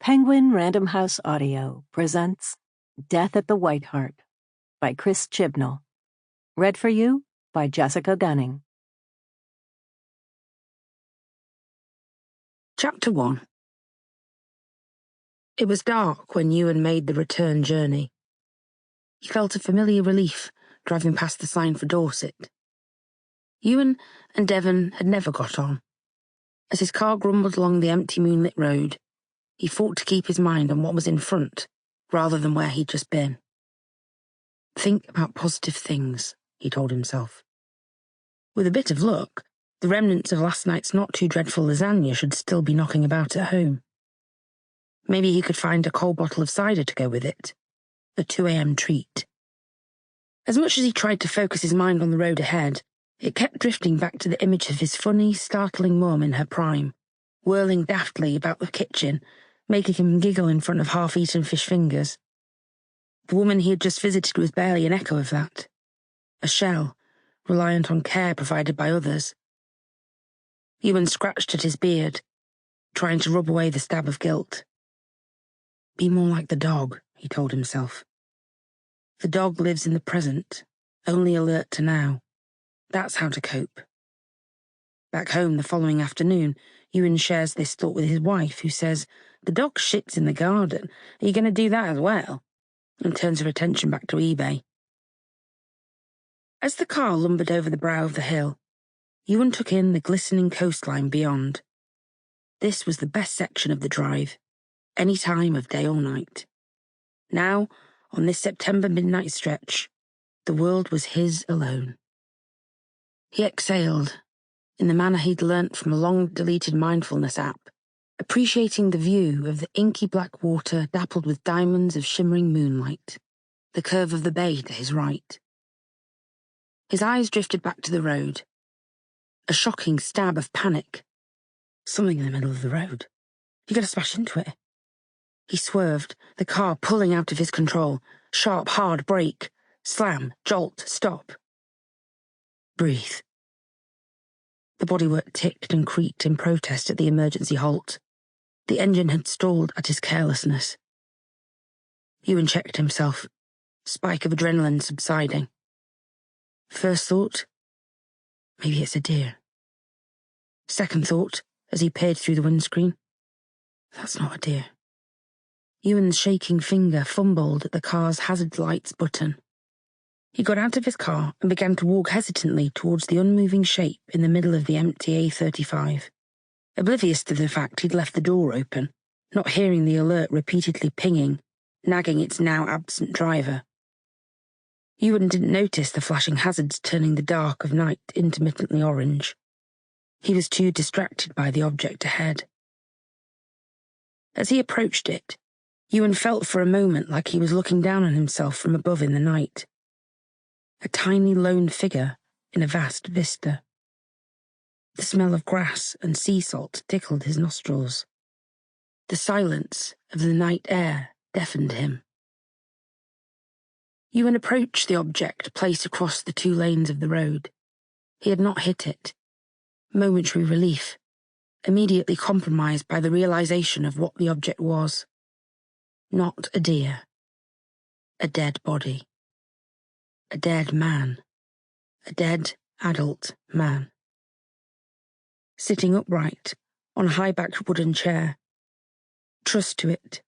Penguin Random House Audio presents Death at the White Hart by Chris Chibnall. Read for you by Jessica Gunning. Chapter 1. It was dark when Ewan made the return journey. He felt a familiar relief driving past the sign for Dorset. Ewan and Devon had never got on. As his car grumbled along the empty moonlit road, he fought to keep his mind on what was in front rather than where he'd just been. Think about positive things, he told himself. With a bit of luck, the remnants of last night's not-too-dreadful lasagna should still be knocking about at home. Maybe he could find a cold bottle of cider to go with it. A 2 a.m. treat. As much as he tried to focus his mind on the road ahead, it kept drifting back to the image of his funny, startling mum in her prime, whirling daftly about the kitchen, making him giggle in front of half-eaten fish fingers. The woman he had just visited was barely an echo of that. A shell, reliant on care provided by others. Ewan scratched at his beard, trying to rub away the stab of guilt. Be more like the dog, he told himself. The dog lives in the present, only alert to now. That's how to cope. Back home the following afternoon, Ewan shares this thought with his wife, who says, "The dog shits in the garden. Are you going to do that as well?" and turns her attention back to eBay. As the car lumbered over the brow of the hill, Ewan took in the glistening coastline beyond. This was the best section of the drive, any time of day or night. Now, on this September midnight stretch, the world was his alone. He exhaled, in the manner he'd learnt from a long-deleted mindfulness app, appreciating the view of the inky black water dappled with diamonds of shimmering moonlight, the curve of the bay to his right. His eyes drifted back to the road. A shocking stab of panic. Something in the middle of the road. He could have smashed into it. He swerved, the car pulling out of his control. Sharp, hard brake. Slam, jolt, stop. Breathe. The bodywork ticked and creaked in protest at the emergency halt. The engine had stalled at his carelessness. Ewan checked himself, spike of adrenaline subsiding. First thought, maybe it's a deer. Second thought, as he peered through the windscreen, that's not a deer. Ewan's shaking finger fumbled at the car's hazard lights button. He got out of his car and began to walk hesitantly towards the unmoving shape in the middle of the empty A35, oblivious to the fact he'd left the door open, not hearing the alert repeatedly pinging, nagging its now absent driver. Ewan didn't notice the flashing hazards turning the dark of night intermittently orange. He was too distracted by the object ahead. As he approached it, Ewan felt for a moment like he was looking down on himself from above in the night. A tiny lone figure in a vast vista. The smell of grass and sea salt tickled his nostrils. The silence of the night air deafened him. Ewan approached the object placed across the 2 lanes of the road. He had not hit it. Momentary relief, immediately compromised by the realization of what the object was. Not a deer. A dead body. A dead man. A dead adult man. Sitting upright, on a high-backed wooden chair. Trussed to it,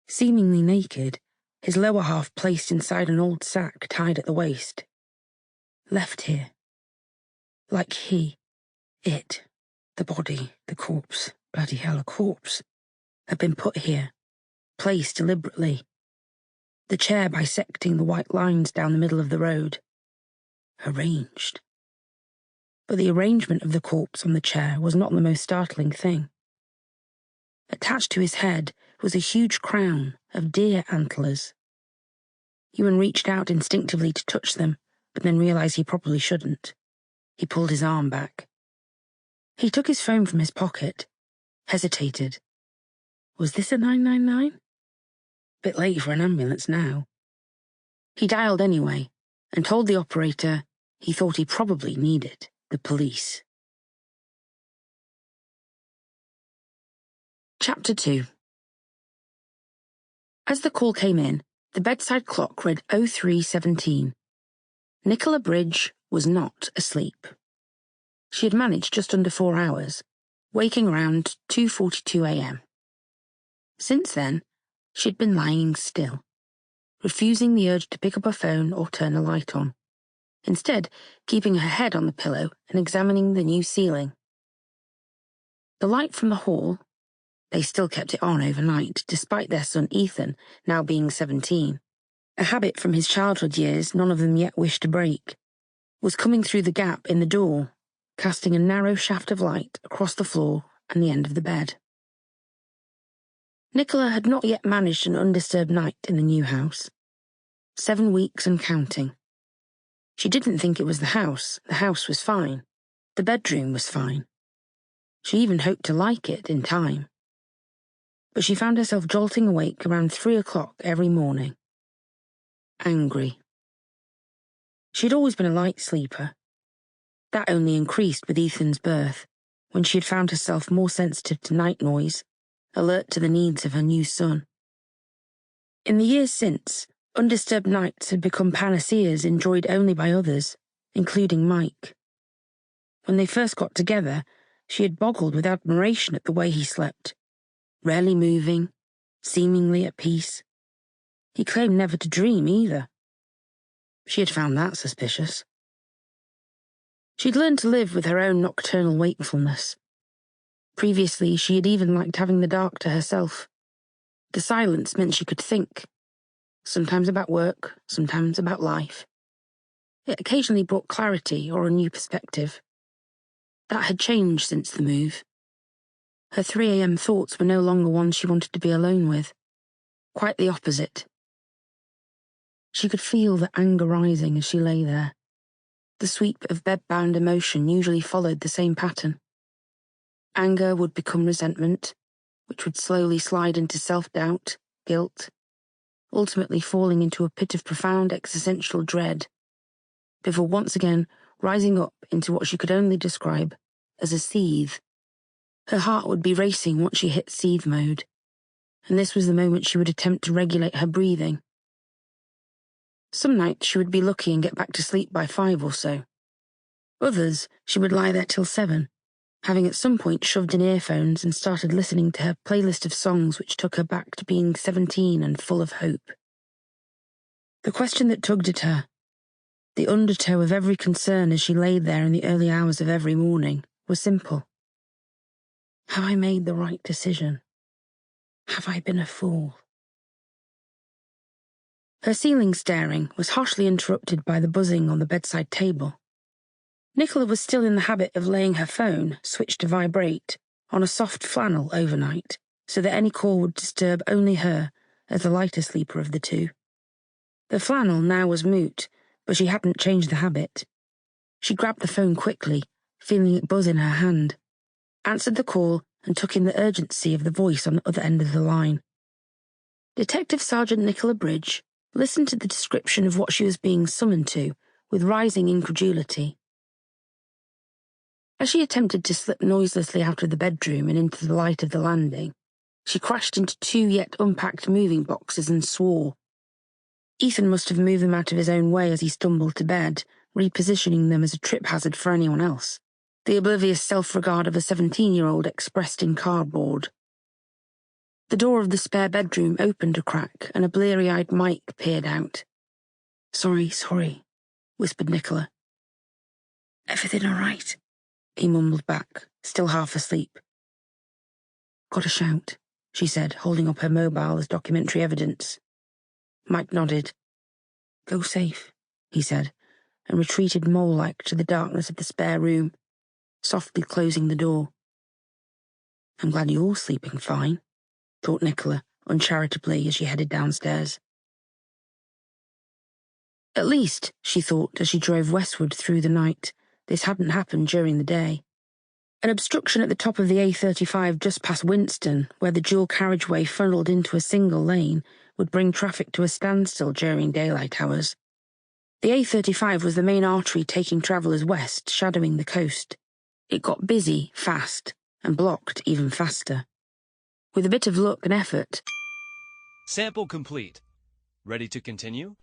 seemingly naked, his lower half placed inside an old sack tied at the waist. Left here. Like it, the body, the corpse, bloody hell, a corpse, had been put here, placed deliberately. The chair bisecting the white lines down the middle of the road. Arranged. But the arrangement of the corpse on the chair was not the most startling thing. Attached to his head was a huge crown of deer antlers. Ewan reached out instinctively to touch them, but then realized he probably shouldn't. He pulled his arm back. He took his phone from his pocket, hesitated. Was this a 999? Bit late for an ambulance now. He dialed anyway, and told the operator he thought he probably needed the police. Chapter 2. As the call came in, the bedside clock read 03:17. Nicola Bridge was not asleep. She had managed just under 4 hours, waking around 2:42 a.m. Since then, she'd been lying still, refusing the urge to pick up her phone or turn a light on, instead keeping her head on the pillow and examining the new ceiling. The light from the hall, they still kept it on overnight despite their son Ethan now being 17, a habit from his childhood years none of them yet wished to break, was coming through the gap in the door, casting a narrow shaft of light across the floor and the end of the bed. Nicola had not yet managed an undisturbed night in the new house. 7 weeks and counting. She didn't think it was the house was fine. The bedroom was fine. She even hoped to like it in time. But she found herself jolting awake around 3 o'clock every morning. Angry. She'd always been a light sleeper. That only increased with Ethan's birth, when she had found herself more sensitive to night noise, alert to the needs of her new son. In the years since, undisturbed nights had become panaceas enjoyed only by others, including Mike. When they first got together, she had boggled with admiration at the way he slept, rarely moving, seemingly at peace. He claimed never to dream either. She had found that suspicious. She'd learned to live with her own nocturnal wakefulness. Previously, she had even liked having the dark to herself. The silence meant she could think, sometimes about work, sometimes about life. It occasionally brought clarity or a new perspective. That had changed since the move. Her 3 a.m. thoughts were no longer ones she wanted to be alone with. Quite the opposite. She could feel the anger rising as she lay there. The sweep of bed-bound emotion usually followed the same pattern. Anger would become resentment, which would slowly slide into self-doubt, guilt, ultimately falling into a pit of profound existential dread, before once again rising up into what she could only describe as a seethe. Her heart would be racing once she hit seethe mode, and this was the moment she would attempt to regulate her breathing. Some nights she would be lucky and get back to sleep by 5 or so. Others, she would lie there till 7, having at some point shoved in earphones and started listening to her playlist of songs which took her back to being 17 and full of hope. The question that tugged at her, the undertow of every concern as she lay there in the early hours of every morning, was simple. Have I made the right decision? Have I been a fool? Her ceiling staring was harshly interrupted by the buzzing on the bedside table. Nicola was still in the habit of laying her phone, switched to vibrate, on a soft flannel overnight, so that any call would disturb only her as the lighter sleeper of the two. The flannel now was moot, but she hadn't changed the habit. She grabbed the phone quickly, feeling it buzz in her hand, answered the call and took in the urgency of the voice on the other end of the line. Detective Sergeant Nicola Bridge listened to the description of what she was being summoned to with rising incredulity. As she attempted to slip noiselessly out of the bedroom and into the light of the landing, she crashed into 2 yet unpacked moving boxes and swore. Ethan must have moved them out of his own way as he stumbled to bed, repositioning them as a trip hazard for anyone else, the oblivious self-regard of a 17-year-old expressed in cardboard. The door of the spare bedroom opened a crack and a bleary-eyed Mike peered out. Sorry, whispered Nicola. Everything all right? He mumbled back, still half asleep. Got a shout, she said, holding up her mobile as documentary evidence. Mike nodded. Go safe, he said, and retreated mole-like to the darkness of the spare room, softly closing the door. I'm glad you're sleeping fine, thought Nicola, uncharitably as she headed downstairs. At least, she thought as she drove westward through the night, this hadn't happened during the day. An obstruction at the top of the A35 just past Winston, where the dual carriageway funneled into a single lane, would bring traffic to a standstill during daylight hours. The A35 was the main artery taking travellers west, shadowing the coast. It got busy fast, and blocked even faster. With a bit of luck and effort, Sample complete. Ready to continue?